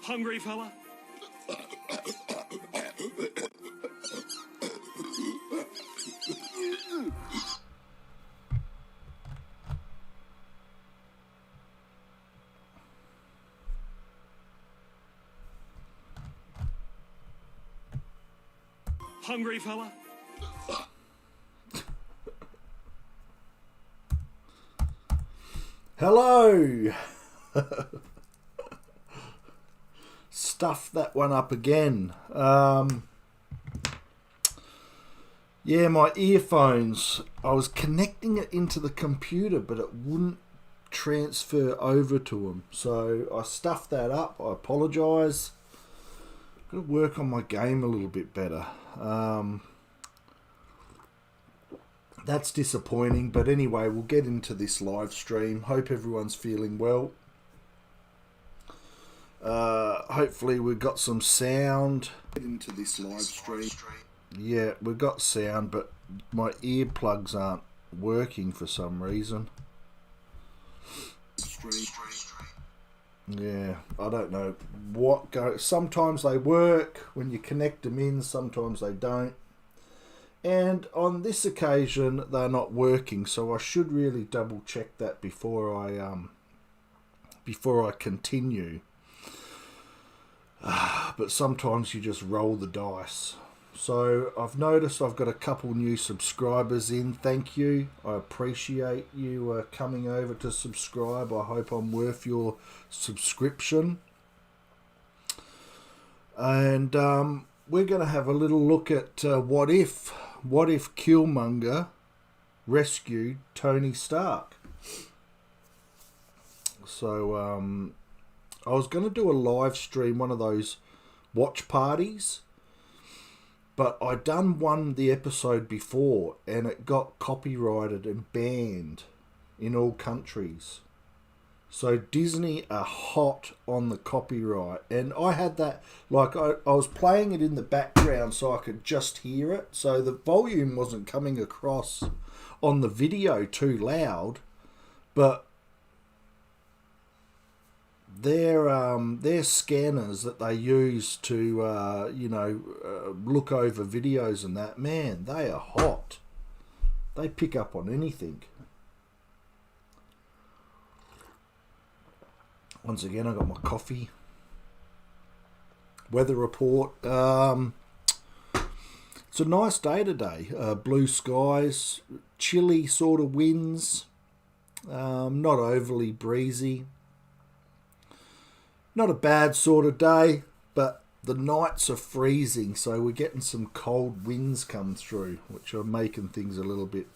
Hungry fella? Hungry fella? Hello! Stuffed that one up again. Yeah, my earphones. I was connecting it into the computer, but it wouldn't transfer over to them. So I stuffed that up. I apologise. Got to work on my game a little bit better. That's disappointing, but anyway, we'll get into this live stream. Hope everyone's feeling well. Hopefully we've got some sound. Get into this live stream. Yeah, we've got sound, but my earplugs aren't working for some reason. Yeah, I don't know what goes. Sometimes they work when you connect them in, sometimes they don't. And on this occasion, they're not working, so I should really double check that before I continue. But sometimes you just roll the dice. So I've noticed I've got a couple new subscribers in. Thank you. I appreciate you coming over to subscribe. I hope I'm worth your subscription. And we're going to have a little look at what if Killmonger rescued Tony Stark. So I was going to do a live stream, one of those watch parties, but I done the episode before and it got copyrighted and banned in all countries. So Disney are hot on the copyright, and I had that, like I was playing it in the background so I could just hear it, so the volume wasn't coming across on the video too loud, but their scanners that they use to look over videos and that, man, they are hot. They pick up on anything. Once again, I got my coffee. Weather report. It's a nice day today. Blue skies, chilly sort of winds. Not overly breezy. Not a bad sort of day, but the nights are freezing, so we're getting some cold winds come through, which are making things a little bit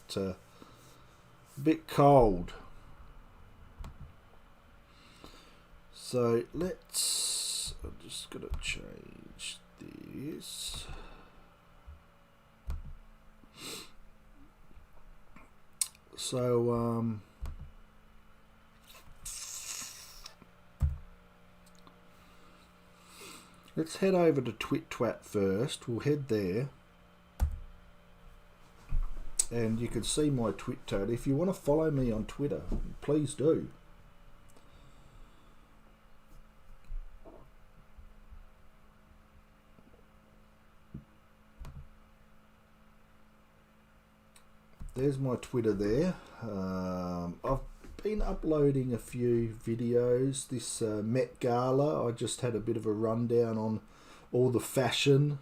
cold. So I'm just going to change this. So, let's head over to TwitTwat first. We'll head there. And you can see my Twitter. If you want to follow me on Twitter, please do. There's my Twitter there. I've been uploading a few videos. This Met Gala, I just had a bit of a rundown on all the fashion.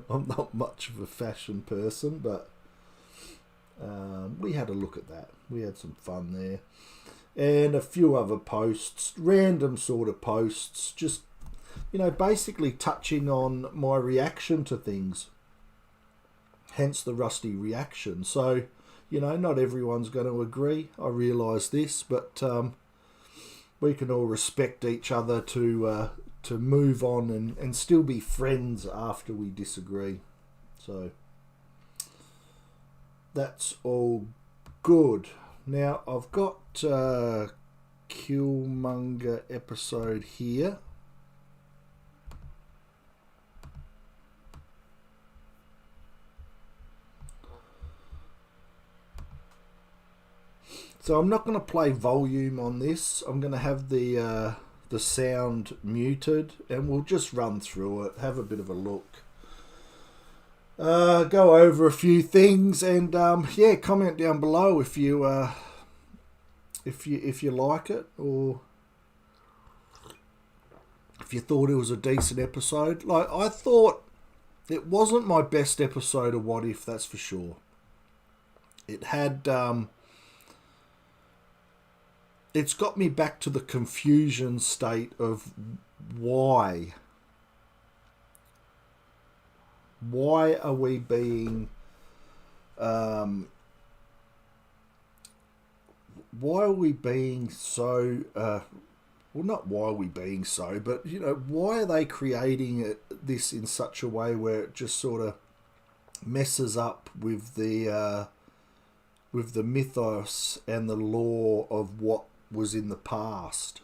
I'm not much of a fashion person, but we had a look at that. We had some fun there. And a few other posts, random sort of posts, just, basically touching on my reaction to things. Hence the rusty reaction. So, not everyone's going to agree. I realise this, but we can all respect each other to move on and still be friends after we disagree. So that's all good. Now I've got Killmonger episode here. So I'm not going to play volume on this. I'm going to have the the sound muted, and we'll just run through it, have a bit of a look, go over a few things, and yeah, comment down below if you like it, or if you thought it was a decent episode. Like, I thought it wasn't my best episode of What If, that's for sure. It had it's got me back to the confusion state of why are we being so well, not why are we being so, but, you know, why are they creating this in such a way where it just sort of messes up with the mythos and the lore of what was in the past?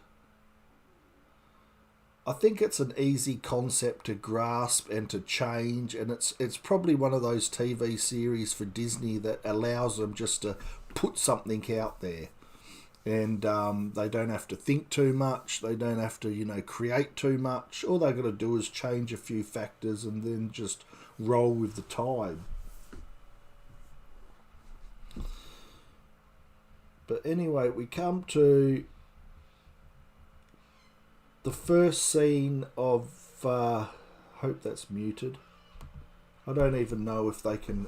I think it's an easy concept to grasp and to change, and it's probably one of those TV series for Disney that allows them just to put something out there. And they don't have to think too much. They don't have to, you know, create too much. All they've got to do is change a few factors and then just roll with the tide. But anyway, we come to the first scene of... hope that's muted. I don't even know if they can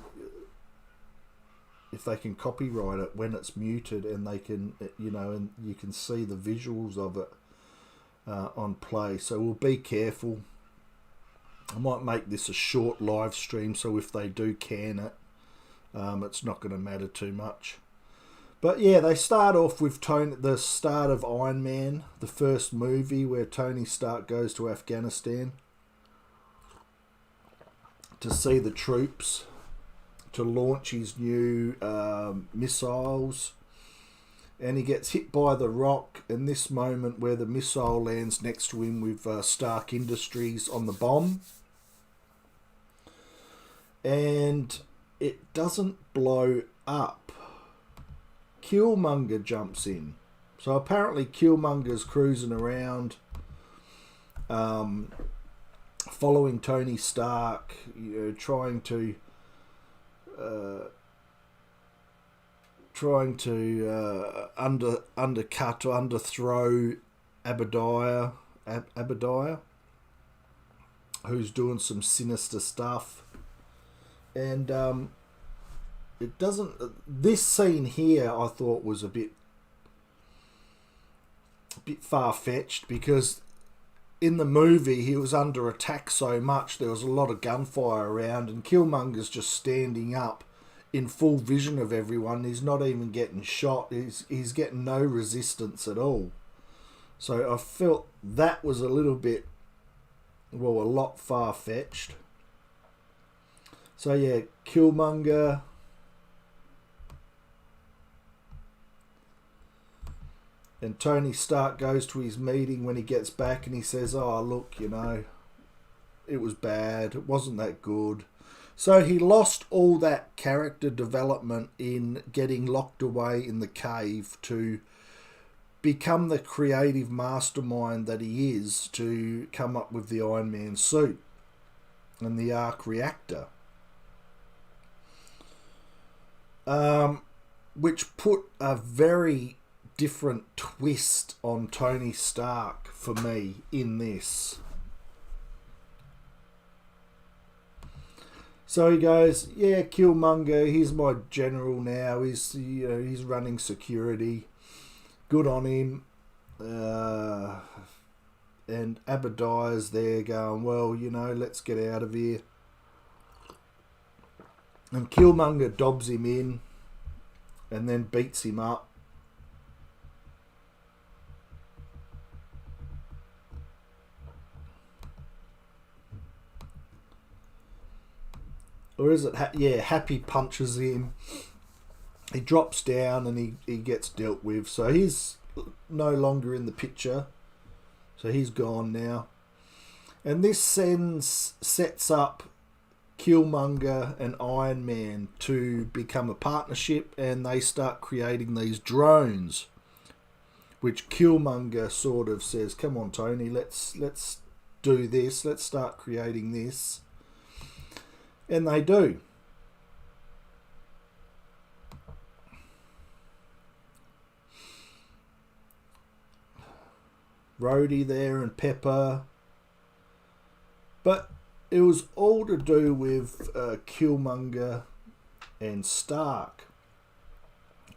copyright it when it's muted, and they can, you know, and you can see the visuals of it on play. So we'll be careful. I might make this a short live stream, so if they do can it, it's not going to matter too much. But yeah, they start off with the start of Iron Man, the first movie, where Tony Stark goes to Afghanistan to see the troops, to launch his new missiles, and he gets hit by the rock in this moment where the missile lands next to him with Stark Industries on the bomb, and it doesn't blow up. Killmonger jumps in. So apparently Killmonger's cruising around, following Tony Stark, you know, trying to undercut or underthrow Abadiah, who's doing some sinister stuff. And it doesn't... This scene here I thought was a bit far-fetched, because in the movie he was under attack so much, there was a lot of gunfire around, and Killmonger's just standing up in full vision of everyone. He's not even getting shot. He's getting no resistance at all. So I felt that was a little bit, well, a lot far-fetched. So yeah, Killmonger... And Tony Stark goes to his meeting when he gets back, and he says, oh, look, you know, it was bad. It wasn't that good. So he lost all that character development in getting locked away in the cave to become the creative mastermind that he is to come up with the Iron Man suit and the arc reactor. Which put a very different twist on Tony Stark for me in this. So he goes, yeah, Killmonger, he's my general now. He's, you know, he's running security. Good on him. And Abadiah's there going, well, you know, let's get out of here. And Killmonger dobs him in and then beats him up. Or is it... yeah, Happy punches him. He drops down and he gets dealt with. So he's no longer in the picture. So he's gone now. And this sets up Killmonger and Iron Man to become a partnership, and they start creating these drones, which Killmonger sort of says, come on, Tony, let's do this. Let's start creating this. And they do. Rhodey there and Pepper. But it was all to do with Killmonger and Stark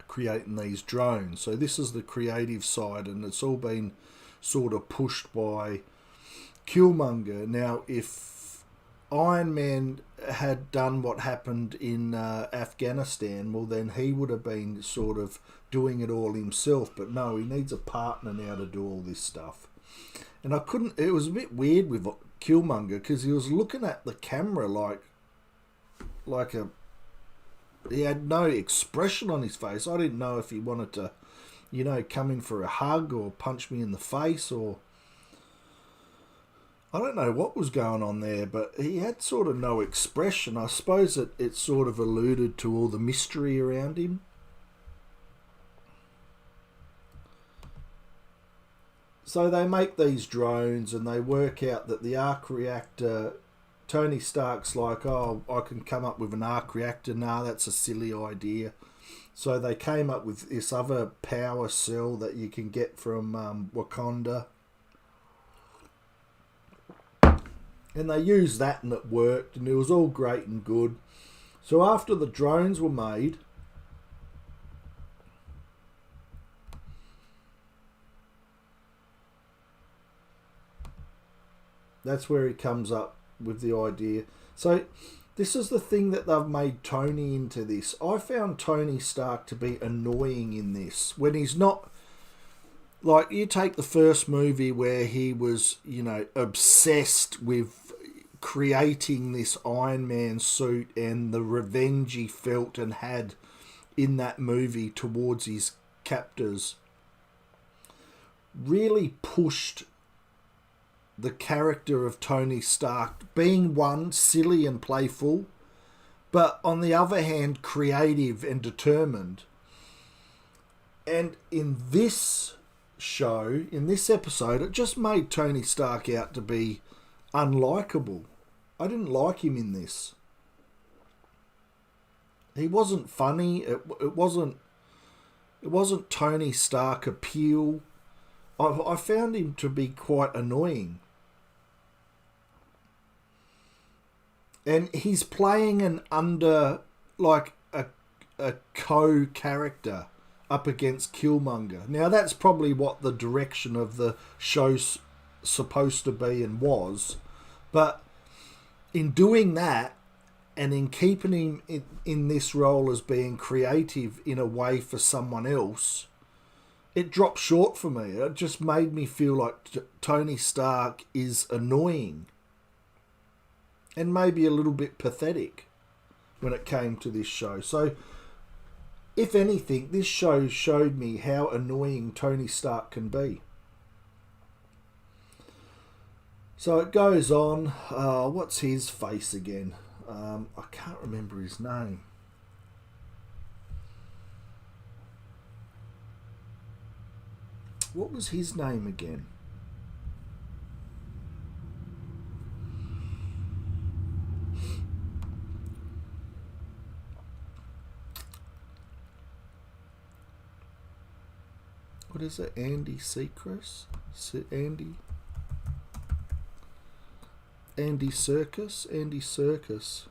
creating these drones. So this is the creative side, and it's all been sort of pushed by Killmonger. Now, if Iron Man had done what happened in Afghanistan, well, then he would have been sort of doing it all himself. But no, he needs a partner now to do all this stuff. And it was a bit weird with Killmonger, because he was looking at the camera he had no expression on his face. I didn't know if he wanted to, come in for a hug or punch me in the face, or I don't know what was going on there, but he had sort of no expression. I suppose it sort of alluded to all the mystery around him. So they make these drones, and they work out that the arc reactor, Tony Stark's like, oh, I can come up with an arc reactor. Nah, that's a silly idea. So they came up with this other power cell that you can get from Wakanda. And they used that, and it worked, and it was all great and good. So after the drones were made, that's where he comes up with the idea. So this is the thing that they've made Tony into this. I found Tony Stark to be annoying in this. When he's not... Like, you take the first movie where he was, obsessed with creating this Iron Man suit, and the revenge he felt and had in that movie towards his captors really pushed the character of Tony Stark, being one, silly and playful, but on the other hand, creative and determined. And in this show, in this episode, it just made Tony Stark out to be unlikable. I didn't like him in this. He wasn't funny. It wasn't Tony Stark appeal. I found him to be quite annoying. And he's playing an under, like a co-character up against Killmonger. Now, that's probably what the direction of the show's supposed to be and was. But in doing that, and in keeping him in this role as being creative in a way for someone else, it dropped short for me. It just made me feel like Tony Stark is annoying. And maybe a little bit pathetic when it came to this show. So, if anything, this show showed me how annoying Tony Stark can be. So it goes on. What's his face again? I can't remember his name. What was his name again? What is it? Andy Serkis? Andy Serkis? Andy Serkis.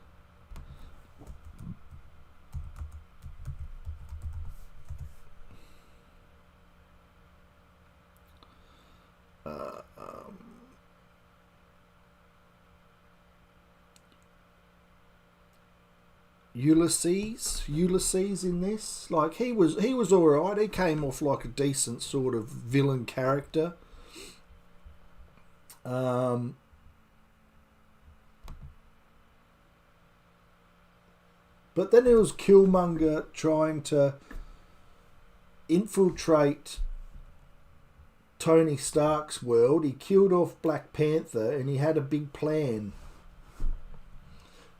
Ulysses in this, like he was all right. He came off like a decent sort of villain character. But then it was Killmonger trying to infiltrate Tony Stark's world. He killed off Black Panther, and he had a big plan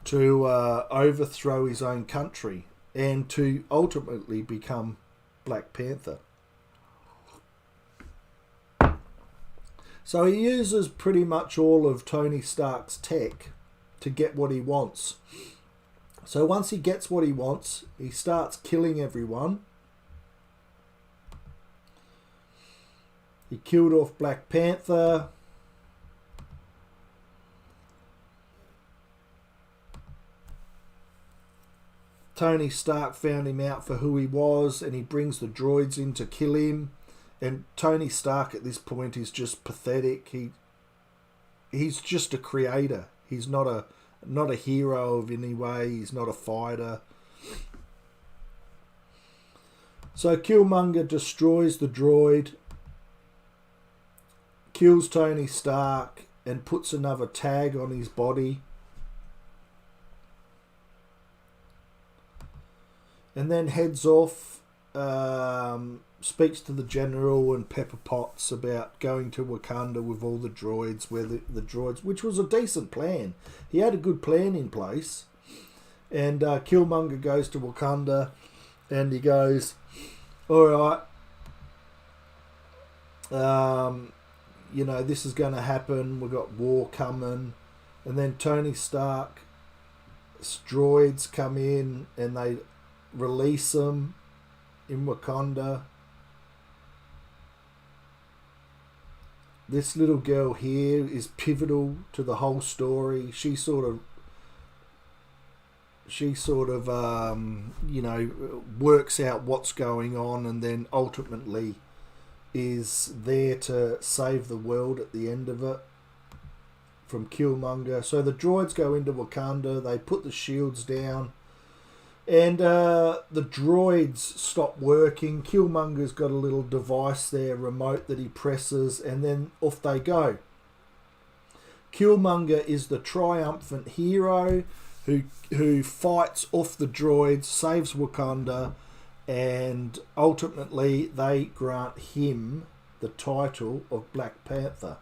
to overthrow his own country and to ultimately become Black Panther. So he uses pretty much all of Tony Stark's tech to get what he wants. So once he gets what he wants, he starts killing everyone. He killed off Black Panther. Tony Stark found him out for who he was, and he brings the droids in to kill him. And Tony Stark at this point is just pathetic. He's just a creator. He's not a hero of any way. He's not a fighter. So Killmonger destroys the droid, kills Tony Stark, and puts another tag on his body. And then heads off, speaks to the general and Pepper Potts about going to Wakanda with all the droids, where the droids, which was a decent plan. He had a good plan in place. And Killmonger goes to Wakanda and he goes, all right, you know, this is going to happen. We've got war coming. And then Tony Stark's droids come in and they release them in Wakanda. This little girl here is pivotal to the whole story. She sort of you know, works out what's going on and then ultimately is there to save the world at the end of it from Killmonger. So the droids go into Wakanda, they put the shields down, and the droids stop working. Killmonger's got a little device there, remote, that he presses, and then off they go. Killmonger is the triumphant hero who fights off the droids, saves Wakanda, and ultimately they grant him the title of Black Panther.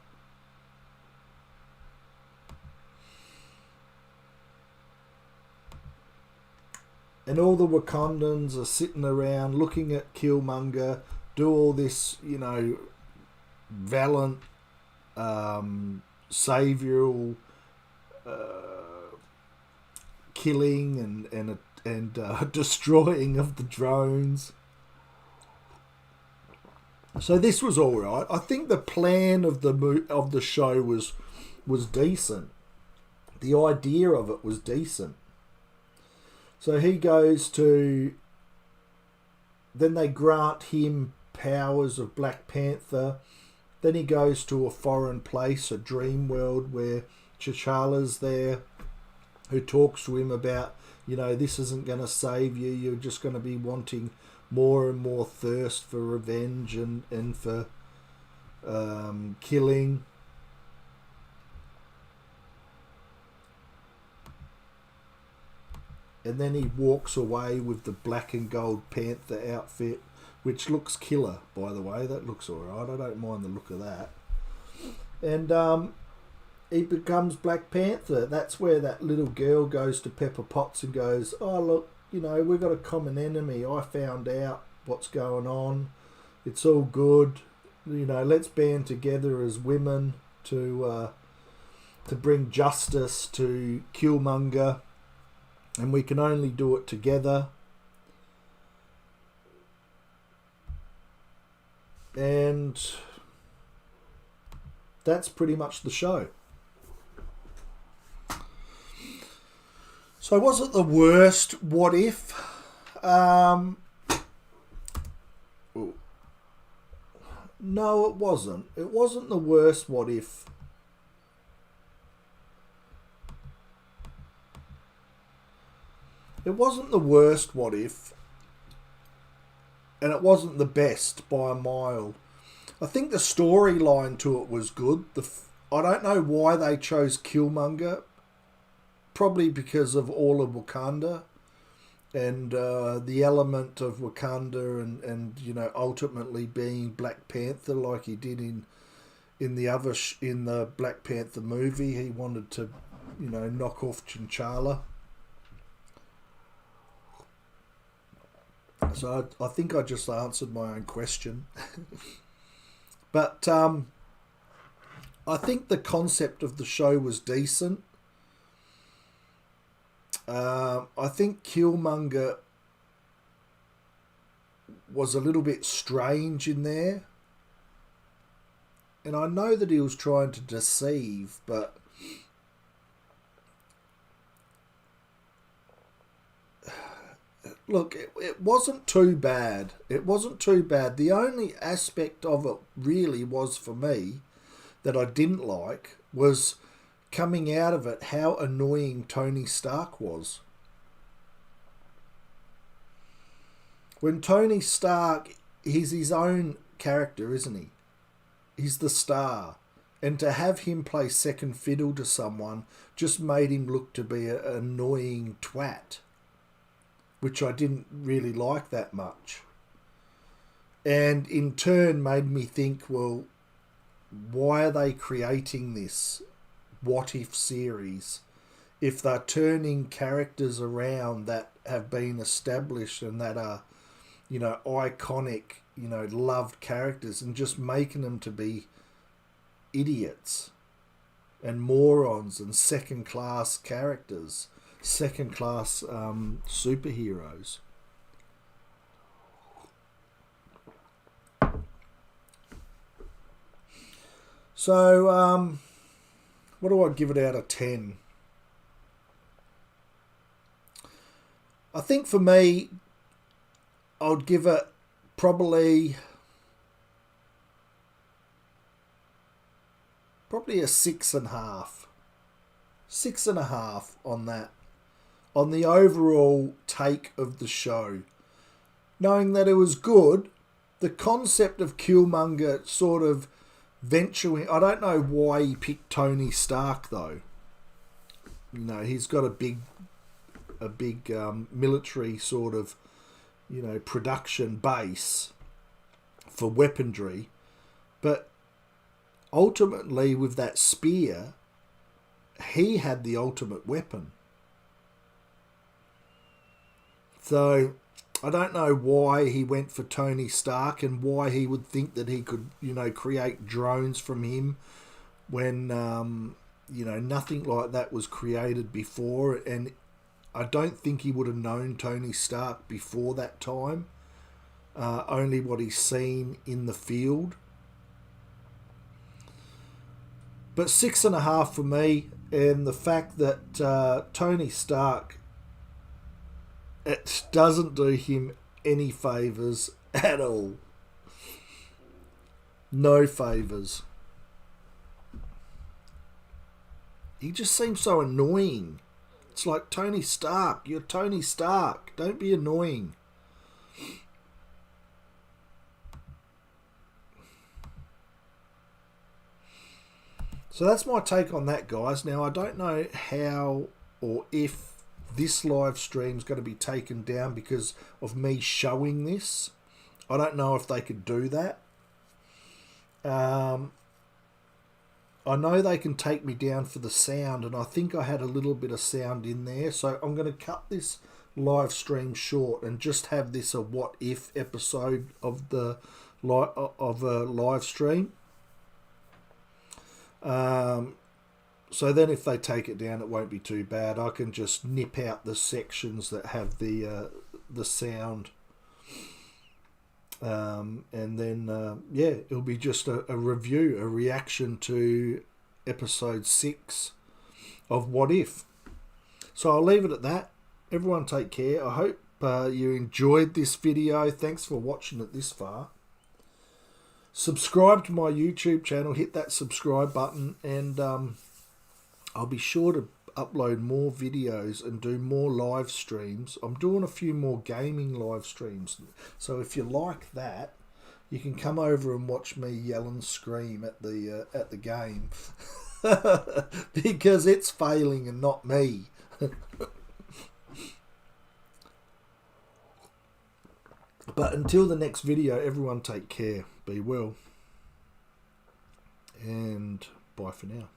And all the Wakandans are sitting around looking at Killmonger do all this, you know, valiant, savioral killing and destroying of the drones. So this was all right. I think the plan of the show was decent. The idea of it was decent. So he goes to... Then they grant him powers of Black Panther. Then he goes to a foreign place, a dream world, where T'Challa's there, who talks to him about, you know, this isn't going to save you. You're just going to be wanting more and more thirst for revenge and for killing. And then he walks away with the black and gold Panther outfit, which looks killer, by the way. That looks alright. I don't mind the look of that. And he becomes Black Panther. That's where that little girl goes to Pepper Potts and goes, oh, look, you know, we've got a common enemy. I found out what's going on. It's all good. You know, let's band together as women to bring justice to Killmonger. And we can only do it together. And that's pretty much the show. So was it the worst What If? No, it wasn't. It wasn't the worst What If. It wasn't the worst What If, and it wasn't the best by a mile. I think the storyline to it was good. I don't know why they chose Killmonger. Probably because of all of Wakanda and the element of Wakanda and you know, ultimately being Black Panther like he did in the Black Panther movie. He wanted to, you know, knock off T'Challa. So I think I just answered my own question. But I think the concept of the show was decent. I think Killmonger was a little bit strange in there. And I know that he was trying to deceive, but look, it wasn't too bad. It wasn't too bad. The only aspect of it really was for me that I didn't like was coming out of it how annoying Tony Stark was. When Tony Stark, he's his own character, isn't he? He's the star. And to have him play second fiddle to someone just made him look to be an annoying twat, which I didn't really like that much. And in turn made me think, well, why are they creating this what if series if they're turning characters around that have been established and that are, you know, iconic, you know, loved characters, and just making them to be idiots and morons and second class characters, second class superheroes. So what do I give it out of 10? I think for me, I would give it probably a 6.5. 6.5 on that. On the overall take of the show. Knowing that it was good, the concept of Killmonger sort of venturing... I don't know why he picked Tony Stark, though. You know, he's got a big military sort of, you know, production base for weaponry. But ultimately, with that spear, he had the ultimate weapon. So I don't know why he went for Tony Stark and why he would think that he could, you know, create drones from him when, you know, nothing like that was created before. And I don't think he would have known Tony Stark before that time. Only what he's seen in the field. But 6.5 for me, and the fact that Tony Stark, it doesn't do him any favours at all. No favours. He just seems so annoying. It's like, Tony Stark, you're Tony Stark. Don't be annoying. So that's my take on that, guys. Now, I don't know how or if this live stream is going to be taken down because of me showing this. I don't know if they could do that. I know they can take me down for the sound, and I think I had a little bit of sound in there. So I'm going to cut this live stream short and just have this a what if episode of the live stream. So then if they take it down, it won't be too bad. I can just nip out the sections that have the sound. And then, yeah, it'll be just a review, a reaction to episode 6 of What If. So I'll leave it at that. Everyone take care. I hope you enjoyed this video. Thanks for watching it this far. Subscribe to my YouTube channel. Hit that subscribe button, and I'll be sure to upload more videos and do more live streams. I'm doing a few more gaming live streams, so if you like that, you can come over and watch me yell and scream at the game because it's failing and not me. But until the next video, everyone take care, be well, and bye for now.